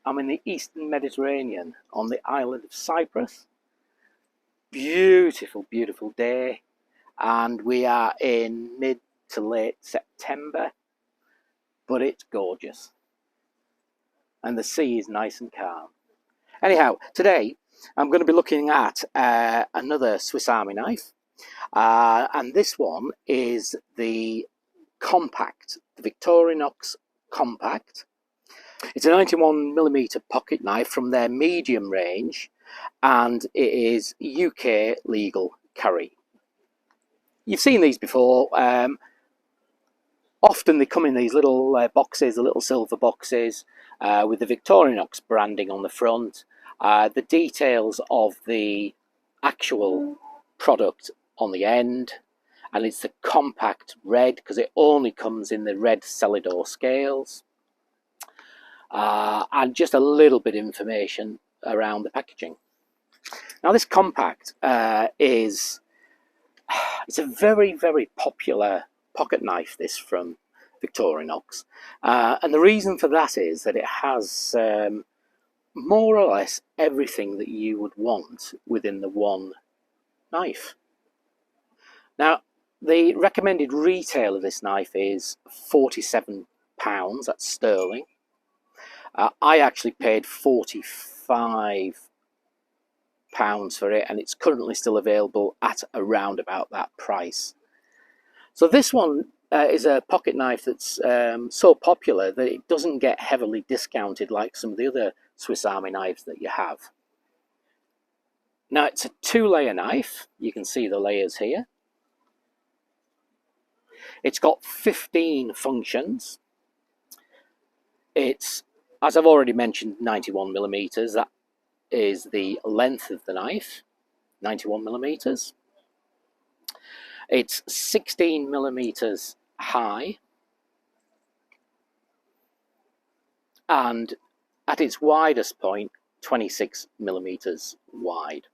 I'm in the Eastern Mediterranean on the island of Cyprus. Beautiful, beautiful day. And we are in mid to late September, but it's gorgeous. And the sea is nice and calm. Anyhow, today I'm going to be looking at another Swiss Army knife. And this one is the Compact, the Victorinox Compact. It's a 91mm pocket knife from their medium range, and it is UK legal carry. You've seen these before. Often they come in these little boxes, the little silver boxes, with the Victorinox branding on the front. The details of the actual product on the end, and it's the compact red because it only comes in the red Celidor scales. And just a little bit of information around the packaging. Now this compact it's a very, very popular pocket knife, this from Victorinox. And the reason for that is that it has more or less everything that you would want within the one knife. Now, the recommended retail of this knife is £47, that's sterling. I actually paid £45 for it, and it's currently still available at around about that price. So this one is a pocket knife that's so popular that it doesn't get heavily discounted like some of the other Swiss Army knives that you have. Now, it's a 2-layer knife. You can see the layers here. It's got 15 functions. It's, as I've already mentioned, 91mm. That is the length of the knife, 91mm. It's 16mm high, and at its widest point, 26mm wide.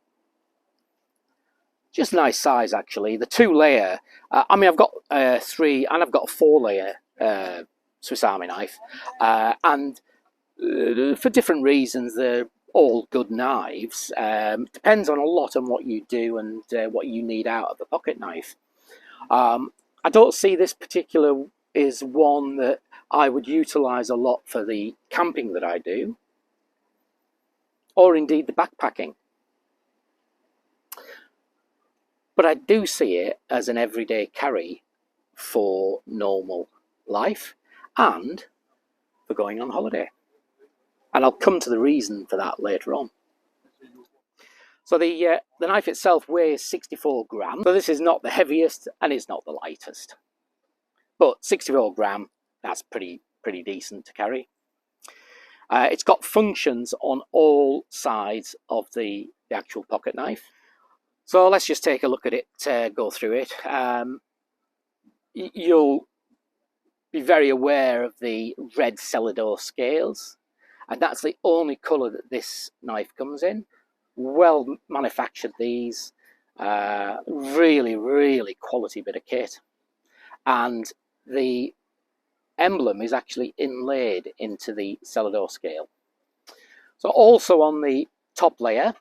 Just a nice size, actually. The 2-layer, I mean, I've got 3 and I've got a 4-layer Swiss Army knife, and for different reasons they're all good knives. Depends on a lot on what you do and what you need out of a pocket knife. I don't see this particular is one that I would utilize a lot for the camping that I do, or indeed the backpacking. But I do see it as an everyday carry for normal life and for going on holiday. And I'll come to the reason for that later on. So the knife itself weighs 64 grams. So this is not the heaviest and it's not the lightest. But 64 grams, that's pretty decent to carry. It's got functions on all sides of the actual pocket knife. So let's just take a look at it, go through it. You'll be very aware of the red Celidor scales, and that's the only colour that this knife comes in. Well manufactured, these. Really, really quality bit of kit. And the emblem is actually inlaid into the Celidor scale. So also on the top layer,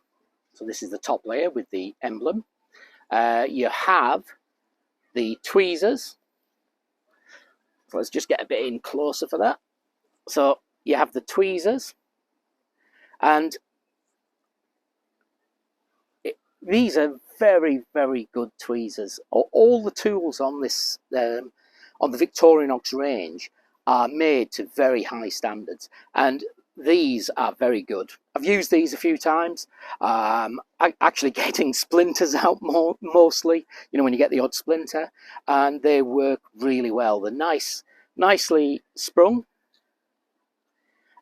so this is the top layer with the emblem, you have the tweezers. So let's just get a bit in closer for that. So you have the tweezers, and these are very, very good tweezers. All the tools on this, on the Victorinox range, are made to very high standards, and these are very good. I've used these a few times. I'm actually getting splinters out mostly, you know, when you get the odd splinter, and they work really well. They're nicely sprung,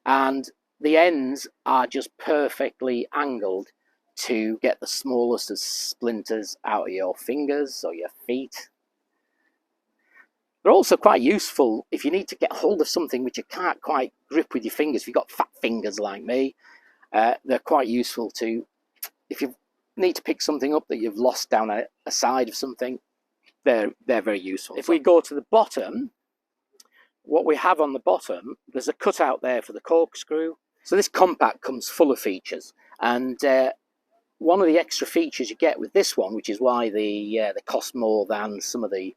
and the ends are just perfectly angled to get the smallest of splinters out of your fingers or your feet. They're also quite useful if you need to get hold of something which you can't quite grip with your fingers. If you've got fat fingers like me, they're quite useful to, if you need to pick something up that you've lost down a side of something, they're very useful. If we go to the bottom, what we have on the bottom, there's a cutout there for the corkscrew. So this compact comes full of features, and one of the extra features you get with this one, which is why they cost more than some of the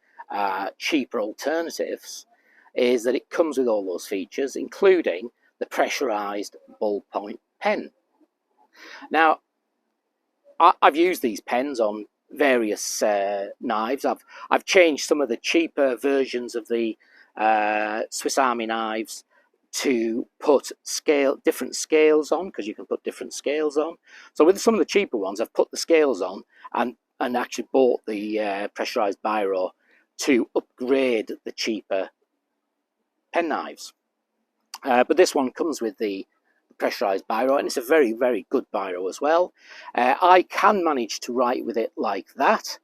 cheaper alternatives, is that it comes with all those features, including the pressurized ballpoint pen. Now, I've used these pens on various knives. I've changed some of the cheaper versions of the Swiss Army knives to put different scales on, because you can put different scales on. So with some of the cheaper ones, I've put the scales on and actually bought the pressurized biro to upgrade the cheaper pen knives. But this one comes with the pressurized biro, and it's a very, very good biro as well. I can manage to write with it like that,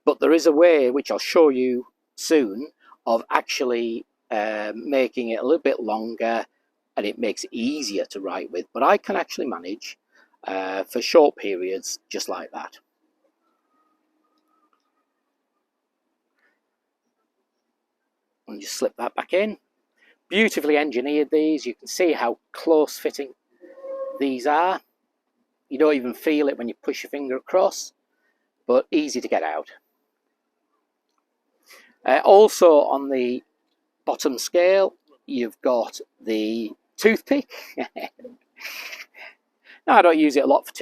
but there is a way, which I'll show you soon, of actually making it a little bit longer, and it makes it easier to write with. But I can actually manage for short periods just like that. And just slip that back in. Beautifully engineered, these. You can see how close fitting these are. You don't even feel it when you push your finger across, but easy to get out. Also on the bottom scale, you've got the toothpick. Now, I don't use it a lot for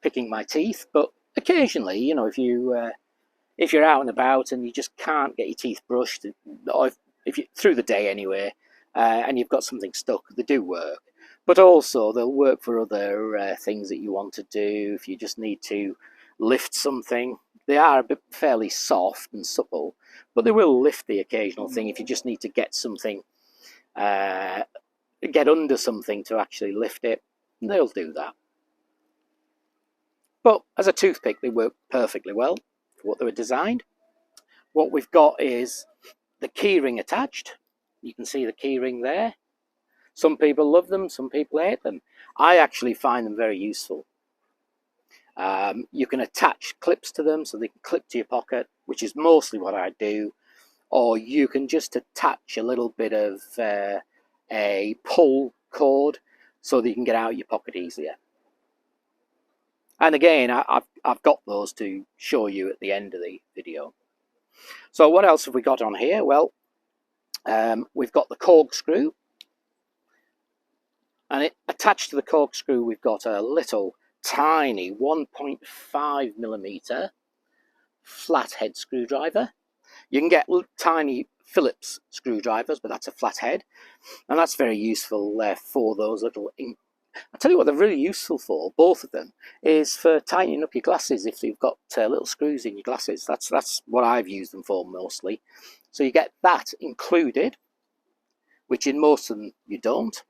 picking my teeth, but occasionally, you know, if you're out and about and you just can't get your teeth brushed, or if you through the day anyway, and you've got something stuck, they do work. But also they'll work for other things that you want to do. If you just need to lift something, they are a bit fairly soft and supple, but they will lift the occasional thing if you just need to get something, get under something to actually lift it. They'll do that. But as a toothpick, they work perfectly well for what they were designed. What we've got is the keyring attached. You can see the keyring there. Some people love them, some people hate them. I actually find them very useful. You can attach clips to them so they can clip to your pocket, which is mostly what I do. Or you can just attach a little bit of a pull cord so that you can get out of your pocket easier. And again, I've got those to show you at the end of the video. So what else have we got on here? Well, we've got the corkscrew. And attached to the corkscrew, we've got a little tiny 1.5mm flathead screwdriver. You can get tiny Phillips screwdrivers, but that's a flathead. And that's very useful for those little... I'll tell you what they're really useful for, both of them, is for tightening up your glasses if you've got little screws in your glasses. That's what I've used them for mostly. So you get that included, which in most of them you don't.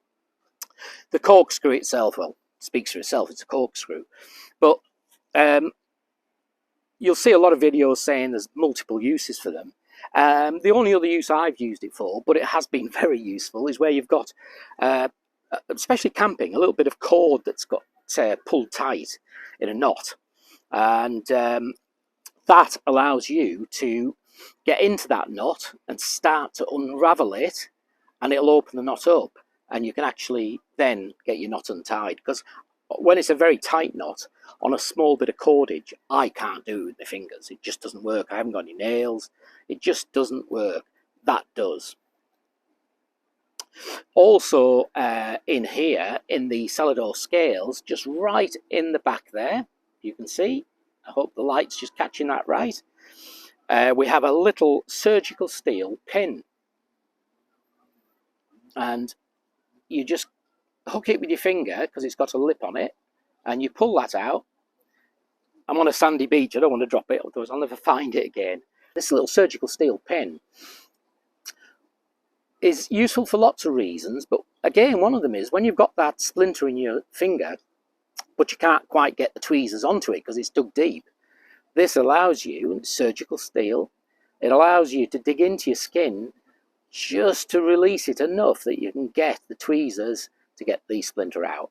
The corkscrew itself, well, speaks for itself, it's a corkscrew. But you'll see a lot of videos saying there's multiple uses for them. The only other use I've used it for, but it has been very useful, is where you've got, especially camping, a little bit of cord that's got pulled tight in a knot. And that allows you to get into that knot and start to unravel it, and it'll open the knot up. And you can actually then get your knot untied, because when it's a very tight knot on a small bit of cordage, I can't do it with my fingers. It just doesn't work. I haven't got any nails. It just doesn't work. That does. Also, in here, in the Celador scales, just right in the back there, you can see, I hope the light's just catching that right, we have a little surgical steel pin. And you just hook it with your finger, because it's got a lip on it, and you pull that out. I'm on a sandy beach, I don't want to drop it, otherwise I'll never find it again. This little surgical steel pin is useful for lots of reasons, but again, one of them is when you've got that splinter in your finger, but you can't quite get the tweezers onto it because it's dug deep. This allows you, and it's surgical steel, it allows you to dig into your skin just to release it enough that you can get the tweezers to get the splinter out.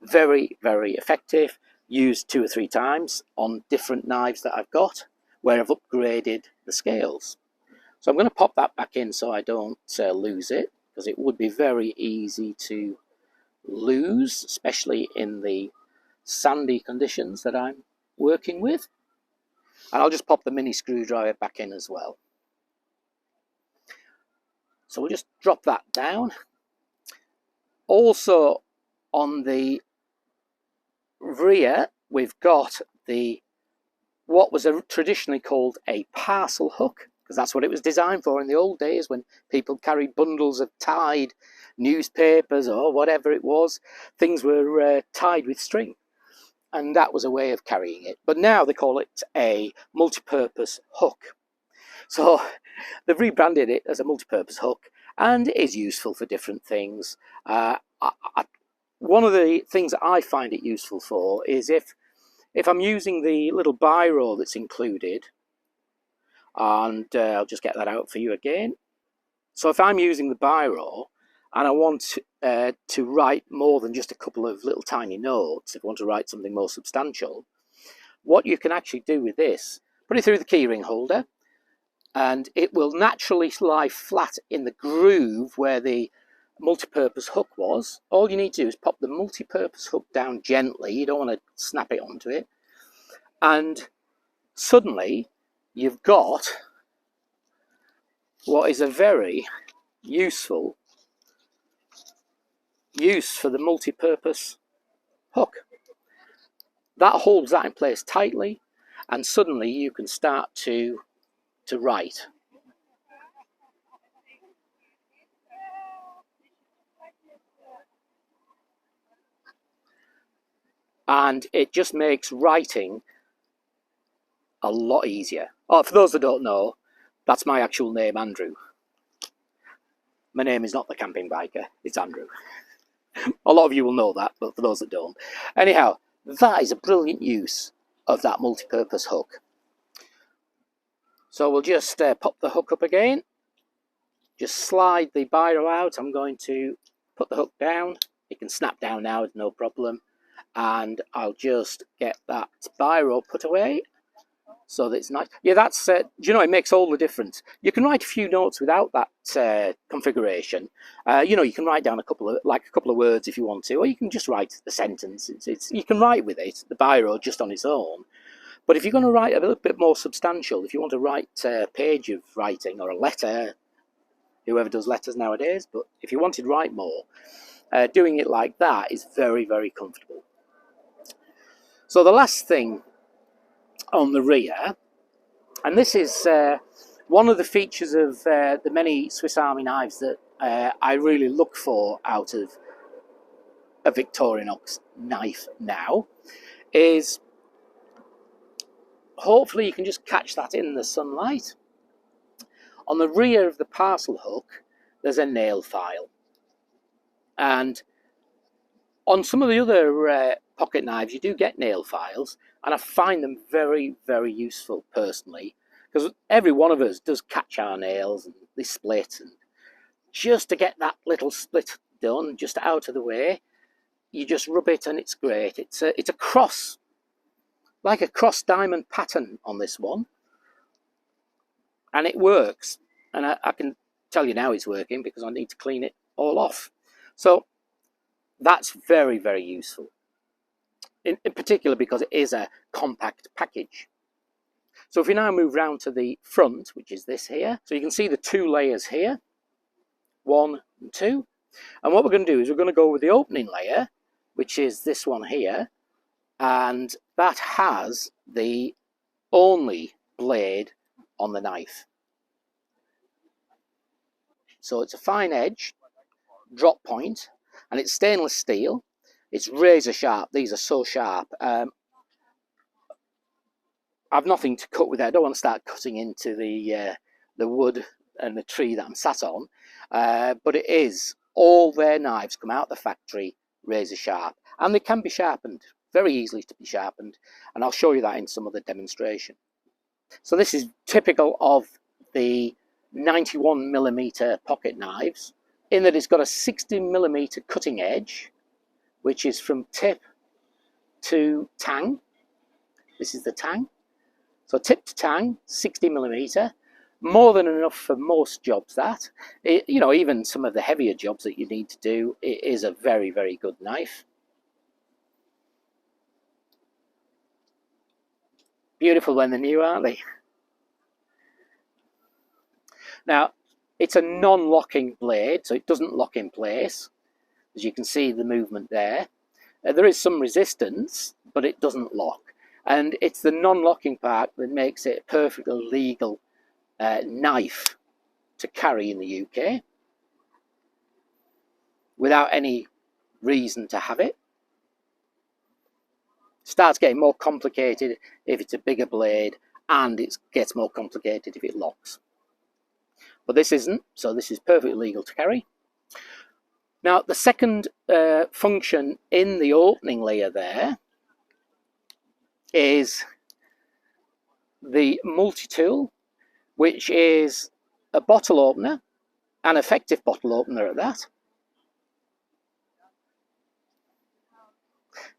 Very, very effective. Used 2 or 3 times on different knives that I've got, where I've upgraded the scales. So I'm going to pop that back in so I don't lose it, because it would be very easy to lose, especially in the sandy conditions that I'm working with. And I'll just pop the mini screwdriver back in as well. So we'll just drop that down. Also on the rear, we've got what was traditionally called a parcel hook, because that's what it was designed for in the old days when people carried bundles of tied newspapers or whatever it was. Things were tied with string, and that was a way of carrying it. But now they call it a multi-purpose hook. So they've rebranded it as a multi-purpose hook, and it is useful for different things. One of the things that I find it useful for is if I'm using the little biro that's included, and I'll just get that out for you again. So if I'm using the biro and I want to write more than just a couple of little tiny notes, if I want to write something more substantial, what you can actually do with this, put it through the keyring holder, and it will naturally lie flat in the groove where the multi-purpose hook was. All you need to do is pop the multi-purpose hook down gently. You don't want to snap it onto it. And suddenly you've got what is a very useful use for the multi-purpose hook. That holds that in place tightly, and suddenly you can start to write. And it just makes writing a lot easier. Oh, for those that don't know, that's my actual name, Andrew. My name is not the camping biker, it's Andrew. A lot of you will know that, but for those that don't. Anyhow, that is a brilliant use of that multi-purpose hook. So we'll just pop the hook up again. Just slide the biro out. I'm going to put the hook down. It can snap down now, it's no problem. And I'll just get that biro put away so that it's nice. Yeah, that's, do you know, it makes all the difference. You can write a few notes without that configuration. You know, you can write down a couple of words if you want to, or you can just write a sentence. You can write with it, the biro, just on its own. But if you're going to write a little bit more substantial, if you want to write a page of writing or a letter, whoever does letters nowadays, but if you wanted to write more, doing it like that is very, very comfortable. So the last thing on the rear, and this is one of the features of the many Swiss Army knives that I really look for out of a Victorinox knife now, is hopefully you can just catch that in the sunlight. On the rear of the parcel hook, there's a nail file. And on some of the other pocket knives, you do get nail files, and I find them very, very useful personally, because every one of us does catch our nails and they split, and just to get that little split done, just out of the way, you just rub it and it's great. It's a cross, like a cross diamond pattern on this one, and it works. And I can tell you now it's working because I need to clean it all off. So that's very, very useful, in particular because it is a compact package. So if we now move round to the front, which is this here, so you can see the two layers here, 1 and 2. And what we're going to do is we're going to go with the opening layer, which is this one here, and that has the only blade on the knife. So it's a fine edge, drop point, and it's stainless steel. It's razor sharp. These are so sharp. I've nothing to cut with it. I don't want to start cutting into the wood and the tree that I'm sat on. But it is, all their knives come out of the factory razor sharp, and they can be sharpened, very easily to be sharpened, and I'll show you that in some of the demonstration. So this is typical of the 91mm pocket knives, in that it's got a 60mm cutting edge, which is from tip to tang. This is the tang. So tip to tang, 60mm, More than enough for most jobs. That you know, even some of the heavier jobs that you need to do, it is a very, very good knife. Beautiful when they're new, aren't they? Now, it's a non-locking blade, so it doesn't lock in place. As you can see the movement there. There is some resistance, but it doesn't lock. And it's the non-locking part that makes it a perfectly legal knife to carry in the UK without any reason to have it. Starts getting more complicated if it's a bigger blade, and it gets more complicated if it locks. But this isn't, so this is perfectly legal to carry. Now, the second function in the opening layer there is the multi-tool, which is a bottle opener, an effective bottle opener at that.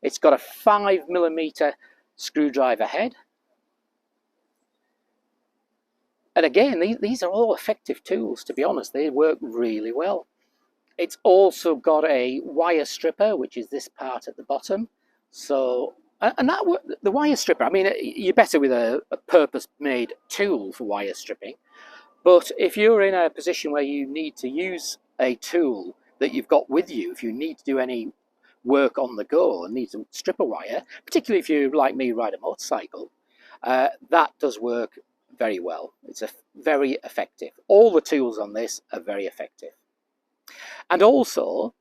It's got a 5mm screwdriver head. And again, these are all effective tools, to be honest. They work really well. It's also got a wire stripper, which is this part at the bottom. So, and that the wire stripper, I mean, you're better with a purpose-made tool for wire stripping. But if you're in a position where you need to use a tool that you've got with you, if you need to do any work on the go and need to strip a wire, particularly if you, like me, ride a motorcycle, that does work very well. It's very effective. All the tools on this are very effective. And also,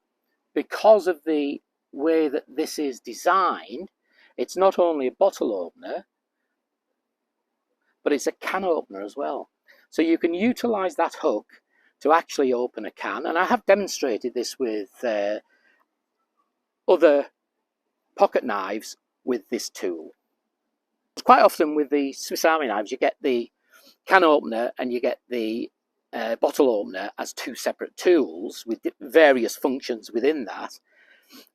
because of the way that this is designed, it's not only a bottle opener, but it's a can opener as well. So you can utilize that hook to actually open a can. And I have demonstrated this with other pocket knives with this tool. Quite often with the Swiss Army knives, you get the can opener and you get the bottle opener as two separate tools with various functions within that.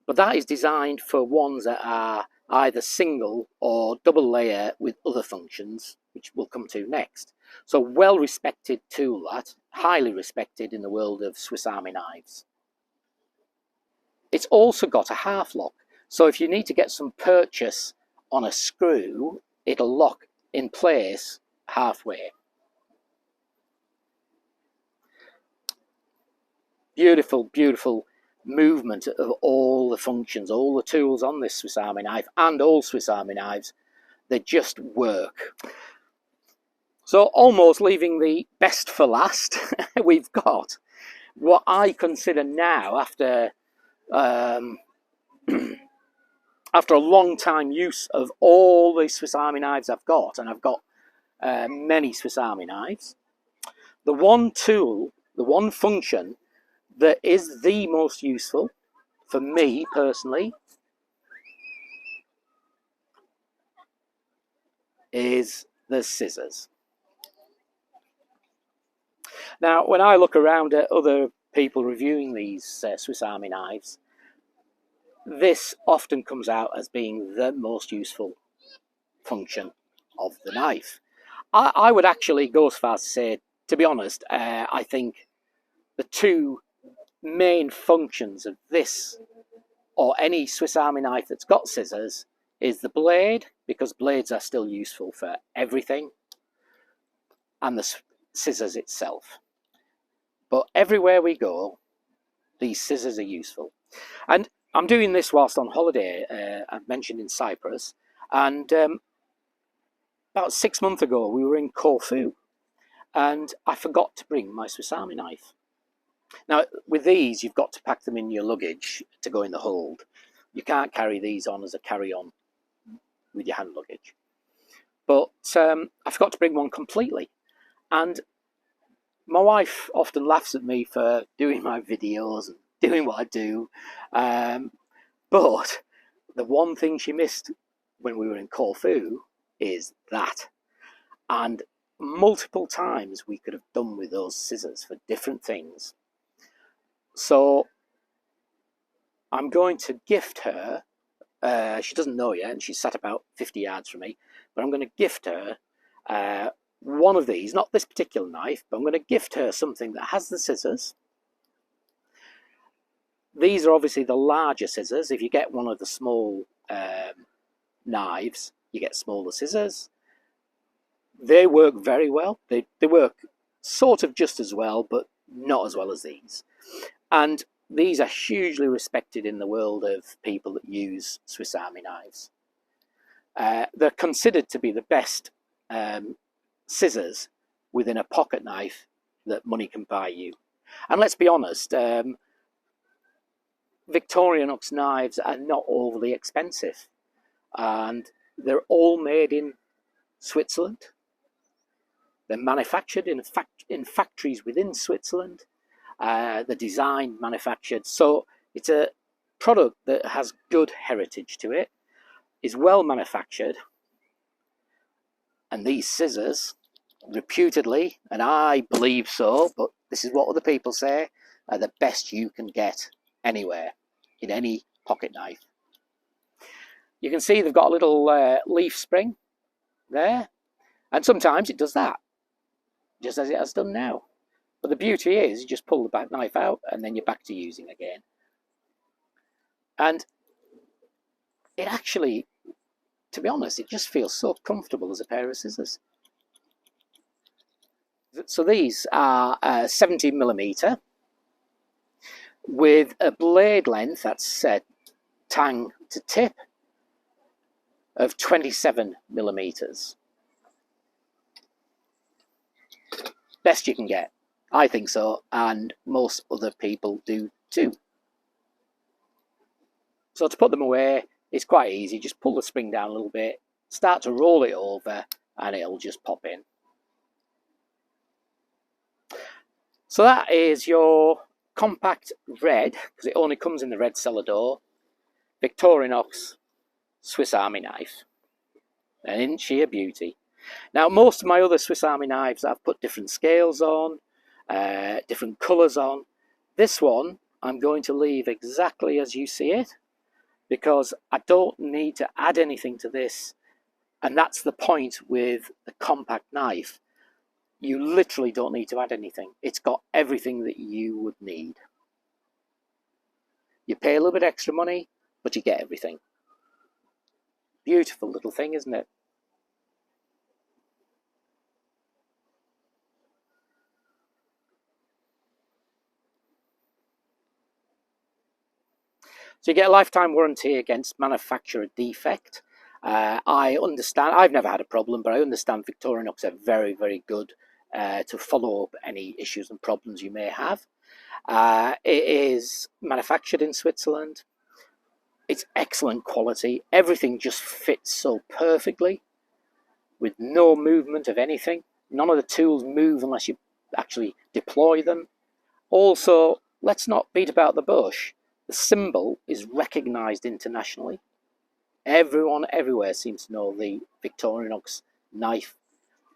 But that is designed for ones that are either single or double layer with other functions, which we'll come to next. So well-respected tool, that, highly respected in the world of Swiss Army knives. It's also got a half lock. So if you need to get some purchase on a screw, it'll lock in place halfway. Beautiful, beautiful movement of all the functions, all the tools on this Swiss Army knife, and all Swiss Army knives, they just work. So almost leaving the best for last, we've got what I consider now, after after a long time use of all the Swiss Army knives I've got, and I've got many Swiss Army knives, the one tool, the one function that is the most useful for me personally is the scissors. Now, when I look around at other people reviewing these Swiss Army knives, this often comes out as being the most useful function of the knife. I would actually go as far as to say, to be honest, I think the two main functions of this or any Swiss Army knife that's got scissors is the blade, because blades are still useful for everything, and the scissors itself. But everywhere we go, these scissors are useful. And I'm doing this whilst on holiday, I've mentioned in Cyprus, and about 6 months ago we were in Corfu, and I forgot to bring my Swiss Army knife. Now, with these, you've got to pack them in your luggage to go in the hold. You can't carry these on as a carry-on with your hand luggage. But I forgot to bring one completely. And my wife often laughs at me for doing my videos and doing what I do. But the one thing she missed when we were in Corfu is that. And multiple times we could have done with those scissors for different things. So I'm going to gift her, she doesn't know yet, and she's sat about 50 yards from me, but I'm going to gift her one of these, not this particular knife, but I'm going to gift her something that has the scissors. These are obviously the larger scissors. If you get one of the small knives, you get smaller scissors. They work very well. They work sort of just as well, but not as well as these. And these are hugely respected in the world of people that use Swiss Army knives. They're considered to be the best scissors within a pocket knife that money can buy you. And let's be honest, Victorinox knives are not overly expensive, and they're all made in Switzerland. They're manufactured in factories within Switzerland. They're designed, manufactured, so it's a product that has good heritage to it, is well manufactured, and these scissors, reputedly, and I believe so, but this is what other people say, are the best you can get anywhere in any pocket knife. You can see they've got a little leaf spring there, and sometimes it does that, just as it has done now. But the beauty is you just pull the back knife out and then you're back to using again. And it actually, to be honest, it just feels so comfortable as a pair of scissors. So these are 70mm with a blade length, that's tang to tip, of 27mm. Best you can get. I think so, and most other people do too. So to put them away, it's quite easy. Just pull the spring down a little bit, start to roll it over, and it'll just pop in. So that is your compact red, because it only comes in the red Celador, Victorinox Swiss Army knife. And isn't she a beauty? Now, most of my other Swiss Army knives, I've put different scales on, different colours on. This one, I'm going to leave exactly as you see it, because I don't need to add anything to this. And that's the point with the compact knife. You literally don't need to add anything. It's got everything that you would need. You pay a little bit extra money, but you get everything. Beautiful little thing, isn't it? So you get a lifetime warranty against manufacturer defect. I understand, I've never had a problem, but I understand Victorinox are very, very good to follow up any issues and problems you may have. It is manufactured in Switzerland. It's excellent quality. Everything just fits so perfectly with no movement of anything. None of the tools move unless you actually deploy them. Also, let's not beat about the bush. The symbol is recognised internationally. Everyone everywhere seems to know the Victorinox knife,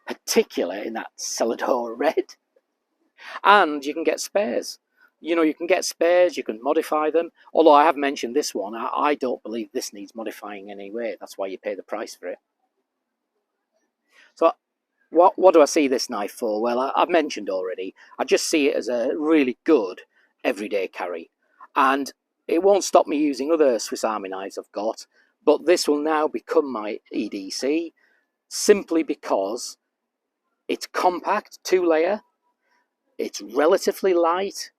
particularly in that Celador red. And you can get spares. You know, you can get spares, you can modify them. Although I have mentioned this one, I don't believe this needs modifying anyway. That's why you pay the price for it. So what do I see this knife for? Well, I've mentioned already, I just see it as a really good everyday carry. And it won't stop me using other Swiss Army knives I've got, but this will now become my EDC simply because it's compact, 2-layer, it's relatively light,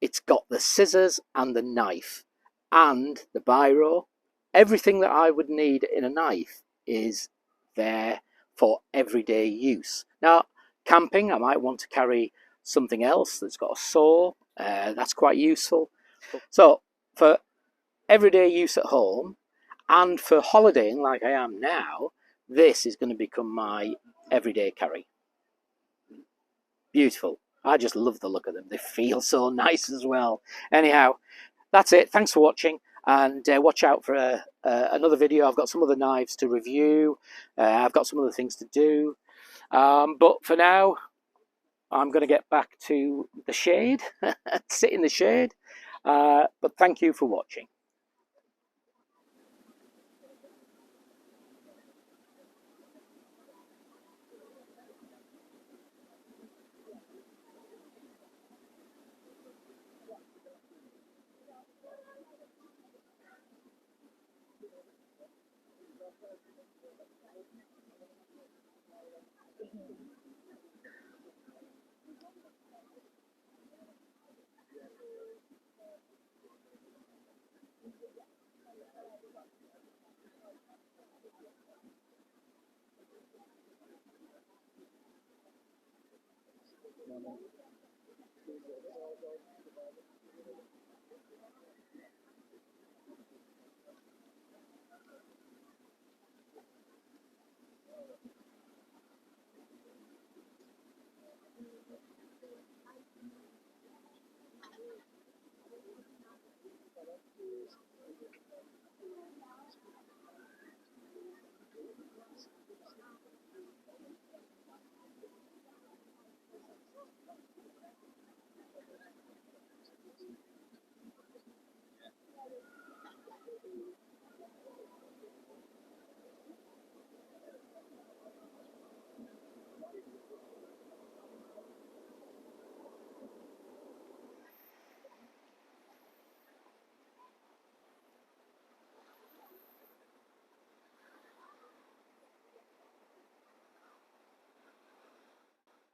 it's got the scissors and the knife and the biro. Everything that I would need in a knife is there for everyday use. Now, camping, I might want to carry something else that's got a saw. That's quite useful. So for everyday use at home and for holidaying like I am now, this is going to become my everyday carry. Beautiful. I just love the look of them. They feel so nice as well. Anyhow, that's it. Thanks for watching, and watch out for another video. I've got some other knives to review. I've got some other things to do. But for now, I'm going to get back to the shade, sit in the shade. But thank you for watching.